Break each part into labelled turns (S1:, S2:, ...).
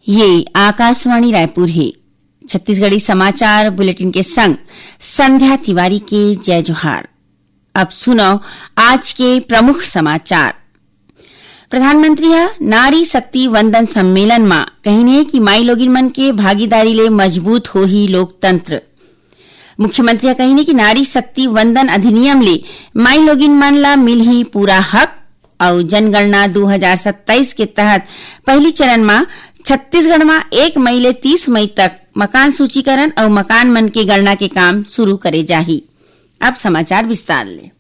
S1: ये आकाशवाणी रायपुर है। छत्तीसगढ़ी समाचार बुलेटिन के संग संध्या तिवारी के जय जोहार। अब सुनो आज के प्रमुख समाचार। प्रधानमंत्री नारी शक्ति वंदन सम्मेलन में कहीने कि माई लोगिन मन के भागीदारी ले मजबूत हो ही लोकतंत्र। मुख्यमंत्री कहीने कि नारी शक्ति वंदन अधिनियम ले माई लोगिन मन ला मिल ही पूरा हक और जनगणना 2027 के तहत पहली चरण में छत्तीसगढ़ में 1 मई ले 30 मई तक मकान सूचीकरण और मकान मन के गणना के काम शुरू करे जाही। अब समाचार विस्तार ले।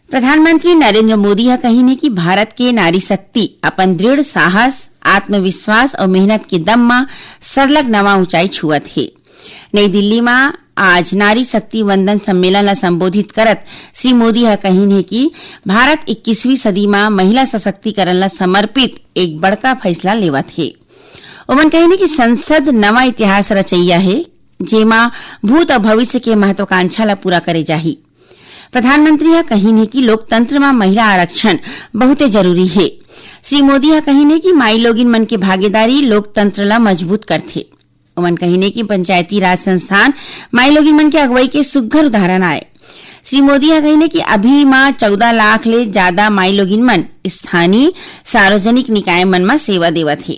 S1: प्रधानमंत्री नरेंद्र मोदी कहीने कि भारत के नारी शक्ति अपन दृढ़ साहस, आत्मविश्वास और मेहनत के दम में सरलग नवा ऊंचाई छुअत है। नई दिल्ली में आज नारी शक्ति वंदन सम्मेलन ला संबोधित करत श्री मोदी कहीने कि भारत 21वीं सदी में महिला सशक्तिकरण ला समर्पित एक बड़का फैसला लेवत है। उमन कहीने कि संसद नवा इतिहास रचैया है, जेमा भूत और भविष्य के महत्वाकांक्षा ला पूरा करे जाही। प्रधानमंत्री कहीने कि लोकतंत्र में महिला आरक्षण बहुते जरूरी है। श्री मोदी कहीने कि माई लोगिन मन के भागीदारी लोकतंत्र ला मजबूत करथे। उमन कहीने कि पंचायती राज संस्थान माई लोगिन मन के अगुवाई के सुघ्घर उदाहरण आए। श्री मोदी कहीने कि अभी मां 14 लाख ले ज्यादा माई लोगिन मन स्थानीय सार्वजनिक निकाय मन में सेवा देवत है।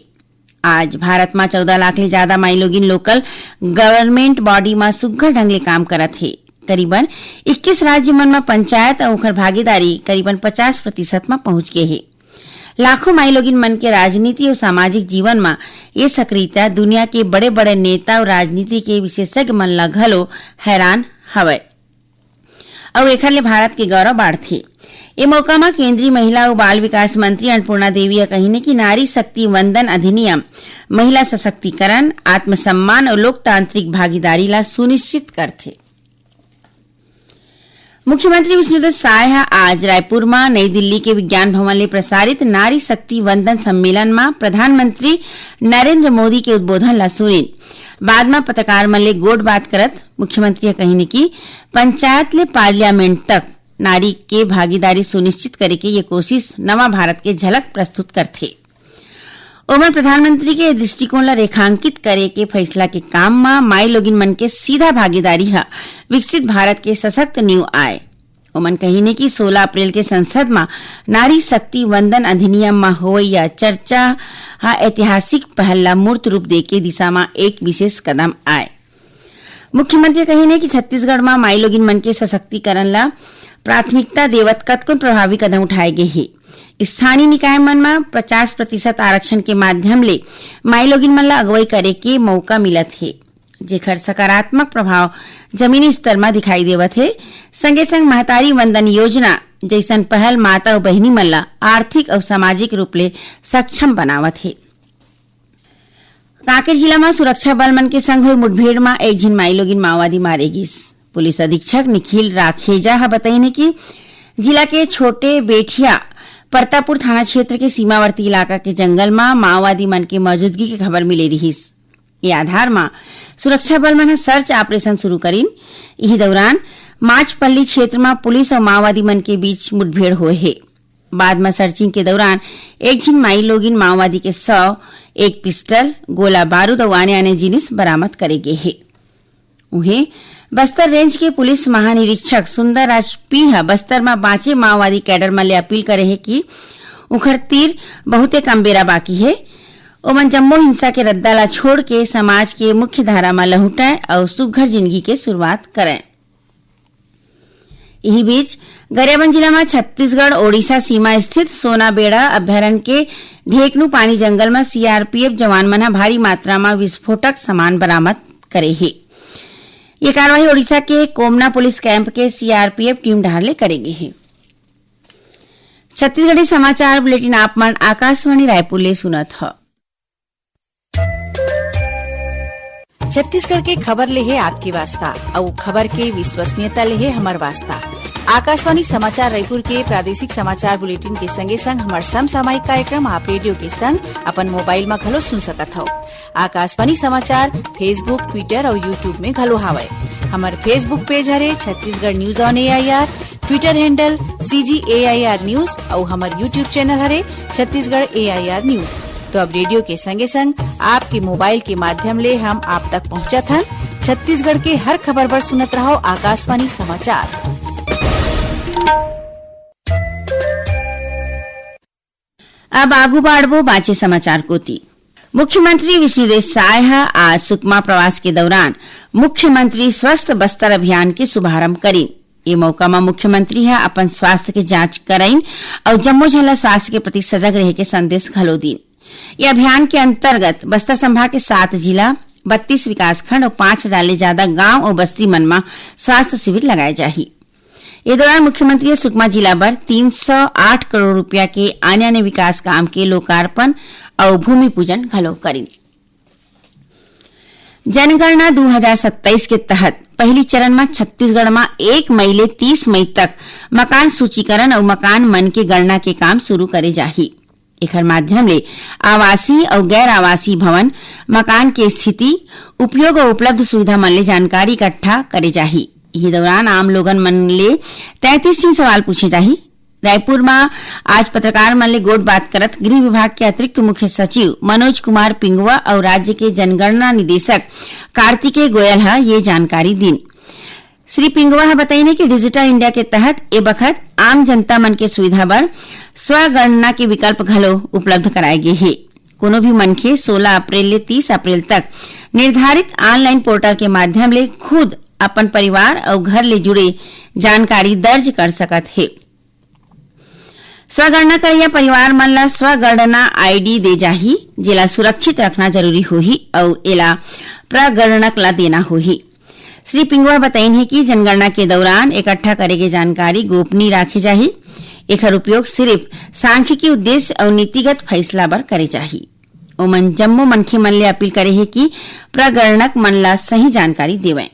S1: आज भारत में 14 लाख ले ज्यादा माई लोगिन लोकल गवर्नमेंट बॉडी में सुघ्घर ढंग ले काम करत है। करीबन 21 राज्य मन में पंचायत और ओखर भागीदारी करीबन 50% में पहुंच गए है। लाखों माई लोगिन मन के राजनीति और सामाजिक जीवन में ये सक्रियता दुनिया के बड़े बड़े नेता और राजनीति के विशेषज्ञ मन ला घलो हैरान हवे और एखर ले भारत के गौरव बाढ़थे। ये मौका में केंद्रीय महिला और बाल विकास मंत्री अन्नपूर्णा देवी कहीने कि नारी शक्ति वंदन अधिनियम महिला सशक्तिकरण, आत्मसम्मान और लोकतांत्रिक भागीदारी ला सुनिश्चित करथे। मुख्यमंत्री विष्णुदत्त साय आज रायपुर में नई दिल्ली के विज्ञान भवन ले प्रसारित नारी शक्ति वंदन सम्मेलन में प्रधानमंत्री नरेंद्र मोदी के उद्बोधन ला सुनिन। बाद में पत्रकार मन ले गोट बात करत मुख्यमंत्री कहीने कि पंचायत ले पार्लियामेंट तक नारी के भागीदारी सुनिश्चित करे के ये कोशिश नवा भारत के झलक प्रस्तुत करथे। उमर प्रधानमंत्री के दृष्टिकोण ला रेखांकित करे के फैसला के काम में माई लोगिन मन के सीधा भागीदारी विकसित भारत के सशक्त नींव आए। उमन कहीने कि 16 अप्रैल के संसद में नारी शक्ति वंदन अधिनियम में होइया चर्चा ऐतिहासिक पहल ला मूर्त रूप दे के दिशा में एक विशेष कदम आए। मुख्यमंत्री कहीने कि छत्तीसगढ़ में माई लोगिन मन के सशक्तिकरण ला प्राथमिकता देवत कतको प्रभावी कदम उठाए गए हैं। स्थानीय निकाय मन में 50% आरक्षण के माध्यम ले माई लोगिन मन ला अगुवाई करे के मौका मिलत है, जेकर सकारात्मक प्रभाव जमीनी स्तर में दिखाई देवत है। संगे संग महतारी वंदन योजना जैसन पहल माता और बहनी मन ला आर्थिक और सामाजिक रूप ले सक्षम बनावत है। कांकेर जिला में सुरक्षा बल मन के संग हुई मुठभेड़ में एक झिन माई लोगिन माओवादी मारे गिस। पुलिस अधीक्षक निखिल राखेजा बताइने कि जिला के छोटे बेठिया परतापुर थाना क्षेत्र के सीमावर्ती इलाका के जंगल में माओवादी मन के मौजूदगी की खबर मिले रहीस। ये आधार में सुरक्षा बल मन सर्च ऑपरेशन शुरू करीन। यही दौरान माचपल्ली क्षेत्र में पुलिस और माओवादी मन के बीच मुठभेड़ हुए है। बाद में सर्चिंग के दौरान एक झिन माई लोगिन माओवादी के 100, एक पिस्टल, गोला बारूद और आने जिनिस बरामद करे गए है। उन्हें बस्तर रेंज के पुलिस महानिरीक्षक सुंदर राज पी बस्तर में बाँचे माओवादी कैडर में ले अपील करे है कि उखर तीर बहुते कम बेरा बाकी है। ओमन जम्मो हिंसा के रद्दा ला छोड़ के समाज के मुख्य धारा में लहुटाएं और सुघ्घर जिंदगी के शुरुआत करें। यही बीच गरियाबंद जिला में छत्तीसगढ़ ओडिशा सीमा स्थित सोनाबेड़ा अभ्यारण्य के ढेकनू पानी जंगल में सीआरपीएफ जवान मन भारी मात्रा में विस्फोटक सामान बरामद करे है। ये कार्रवाई ओडिशा के कोमना पुलिस कैंप के सीआरपीएफ टीम ढाले करेगी है। छत्तीसगढ़ी समाचार बुलेटिन आप मन आकाशवाणी रायपुर ले सुनत ह।
S2: छत्तीसगढ़ के खबर ले है आपकी वास्ता और खबर के विश्वसनीयता ले है हमार वास्ता। आकाशवाणी समाचार रायपुर के प्रादेशिक समाचार बुलेटिन के संगे संग हमार समसामयिक कार्यक्रम आप रेडियो के संग अपन मोबाइल में घलो सुन सकत हो। आकाशवाणी समाचार फेसबुक, ट्विटर और यूट्यूब में घलो हावय। हमार फेसबुक पेज हरे Chhattisgarh news on AIR, Twitter handle CGAIR news और हमार यूट्यूब चैनल हरे छत्तीसगढ़ AIR न्यूज। तो अब रेडियो के संगे संग आपके मोबाइल के माध्यम ले हम आप तक पहुँचत हन। छत्तीसगढ़ के हर खबर पर सुनत रहो आकाशवाणी समाचार।
S1: अब आगू बाढ़बो बाँचे समाचार कोती। मुख्यमंत्री विष्णुदेव साय आज सुकमा प्रवास के दौरान मुख्यमंत्री स्वस्थ बस्तर अभियान के शुभारंभ करीन। ये मौका में मुख्यमंत्री अपन स्वास्थ्य के जांच कराइन और जम्मो झला स्वास्थ्य के प्रति सजग रहे के संदेश घलो दीन। ये अभियान के अंतर्गत बस्तर संभाग के 7 जिला, 32 विकासखंड और 5,000 ले ज्यादा गांव और बस्ती मन में स्वास्थ्य शिविर लगाए जाही। इस दौरान मुख्यमंत्री सुकमा जिला भर 308 करोड़ रुपया के आने विकास काम के लोकार्पण और भूमि पूजन घलो करीन। जनगणना 2027 के तहत पहली चरण में छत्तीसगढ़ में 1 मई ले 30 मई तक मकान सूचीकरण और मकान मन के गणना के काम शुरू करे जाही। एकर माध्यम ले आवासीय और गैर आवासीय भवन मकान के स्थिति, उपयोग और उपलब्ध सुविधा मन ले जानकारी इकट्ठा करे जाही। इस दौरान आम लोगन मन ले 33 सवाल पूछे जाही। रायपुर में आज पत्रकार मन ले गोट बात करत गृह विभाग के अतिरिक्त मुख्य सचिव मनोज कुमार पिंगुआ और राज्य के जनगणना निदेशक कार्तिकेय गोयल ये जानकारी दीन। श्री पिंगुआ बताइने कि डिजिटल इंडिया के तहत ए बखत आम जनता मन के सुविधा बर स्वगणना के विकल्प घलो उपलब्ध कराए गे हे। कोनो भी मनखे 16 अप्रैल ले 30 अप्रैल तक निर्धारित ऑनलाइन पोर्टल के माध्यम ले खुद अपन परिवार और घर ले जुड़े जानकारी दर्ज कर सकत है। स्वगणना करिया परिवार मन ला स्वगणना आईडी दे जाही, जेला सुरक्षित रखना जरूरी होही और एला प्रगणक ला देना होही। श्री पिंगुआ बताइन है कि जनगणना के दौरान इकट्ठा करेगे जानकारी गोपनीय राखे जाही। एकर उपयोग सिर्फ सांख्यिकी उद्देश्य और नीतिगत फैसला बर करे जाही। ओमन जम्मो मनखे मन ले अपील करे है कि प्रगणक मन ला सही जानकारी देवें।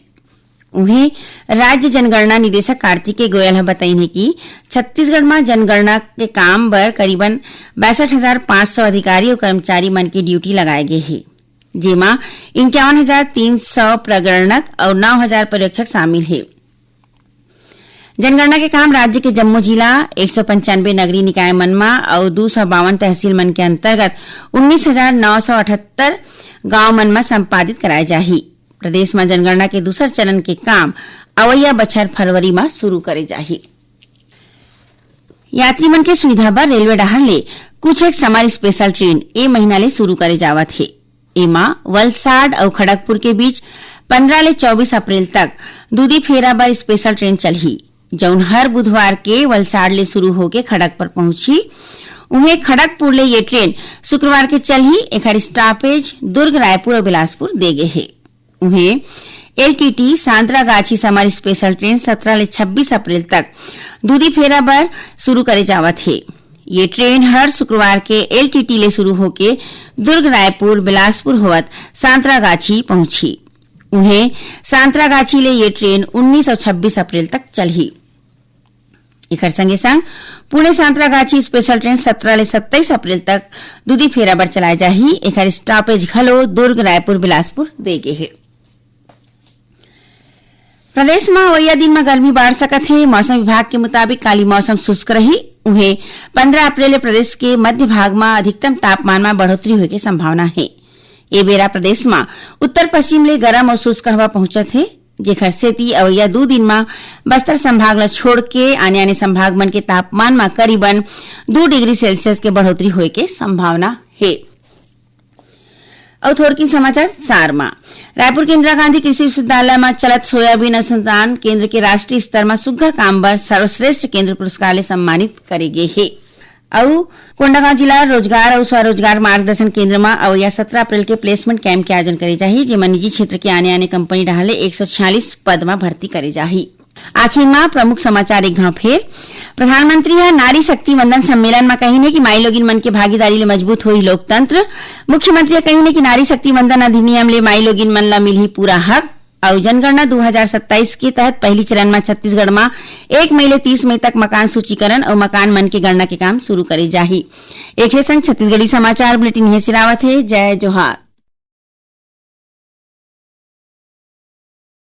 S1: उन्हें राज्य जनगणना निदेशक कार्तिकेय गोयल बताइन है कि छत्तीसगढ़ में जनगणना के काम बर करीबन 62,500 अधिकारी और कर्मचारी मन की ड्यूटी लगाए गए हैं, जेमा 51,300 प्रगणक और 9,000 पर्यवेक्षक शामिल है। जनगणना के काम राज्य के जम्मू जिला 195 नगरीय निकाय मन में और 252 तहसील मन के अंतर्गत 19,978 गांव मन में संपादित कराए जाही। प्रदेश में जनगणना के दूसर चरण के काम अवैया बछर फरवरी में शुरू करे जाही। यात्री मन के सुविधा बर रेलवे डाहर ले कुछ एक समर स्पेशल ट्रेन ए महीना ले शुरू करे जावत है। एमा वलसाड और खड़गपुर के बीच 15 ले 24 अप्रैल तक दूधी फेरा बर स्पेशल ट्रेन चलही, जौन हर बुधवार के वलसाड ले शुरू होके खड़गपुर पहुंची। उन्हें खड़गपुर ले ये ट्रेन शुक्रवार के चलही। एकर स्टॉपेज दुर्ग, रायपुर और बिलासपुर दे गए है। उन्हें एलटीटी सांतरागाछी समर स्पेशल ट्रेन 17 ले 26 अप्रैल तक दूधी फेरा बर शुरू करे जावत है। ये ट्रेन हर शुक्रवार के एलटीटी ले शुरू होके दुर्ग, रायपुर, बिलासपुर होवत सांतरागाछी पहुंची। उन्हें सांतरागाछी ले ये ट्रेन 19 और 26 अप्रैल तक चलही। एकर संगे संग पुणे सांतरागाछी स्पेशल ट्रेन 17 ले 27 अप्रैल तक दूधी फेरा बर चलाए जाही। एकर स्टॉपेज घलो दुर्ग, रायपुर, बिलासपुर दे गे है। प्रदेश में अवैया दिन में गर्मी बढ़ सकत है। मौसम विभाग के मुताबिक काली मौसम शुष्क रही। उन्हें 15 अप्रैल प्रदेश के मध्य भाग में अधिकतम तापमान में बढ़ोतरी होने की संभावना है। ए बेरा प्रदेश में उत्तर पश्चिम ले गरम और शुष्क हवा पहुंचत है, जेखर सेती अवैया 2 दिन में बस्तर संभाग ला छोड़ के आने संभाग मन के तापमान में करीबन 2 डिग्री सेल्सियस के बढ़ोतरी होने की संभावना है। और थोड़किन समाचार सार में रायपुर के इंदिरा गांधी कृषि विश्वविद्यालय में चलत सोयाबीन अनुसंधान केंद्र के राष्ट्रीय स्तर में सुग्घर काम बर सर्वश्रेष्ठ केंद्र पुरस्कार ले सम्मानित करे गे हे। और कोंडागांव जिला रोजगार और स्वरोजगार मार्गदर्शन केंद्र में अवैया 17 अप्रैल के प्लेसमेंट कैंप के आयोजन करे जाही, जेमा निजी क्षेत्र के आने कंपनी डाले 146 पद में भर्ती करे जाही। आखिर में प्रमुख समाचार एक घाव फेर प्रधानमंत्री नारी शक्ति वंदन सम्मेलन में कही कि माई लोगिन मन के भागीदारी ले मजबूत होई लोकतंत्र। मुख्यमंत्री कही कि नारी शक्ति वंदन अधिनियम ले माई लोगिन मन ला मिलही पूरा हक। और जनगणना 2027 के तहत पहली चरण में छत्तीसगढ़ में 1 मई ले 30 मई तक मकान सूचीकरण और मकान मन के गणना के काम शुरू करे जाही। एक संग छत्तीसगढ़ी समाचार बुलेटिन हे सिरावत है। जय जोहार।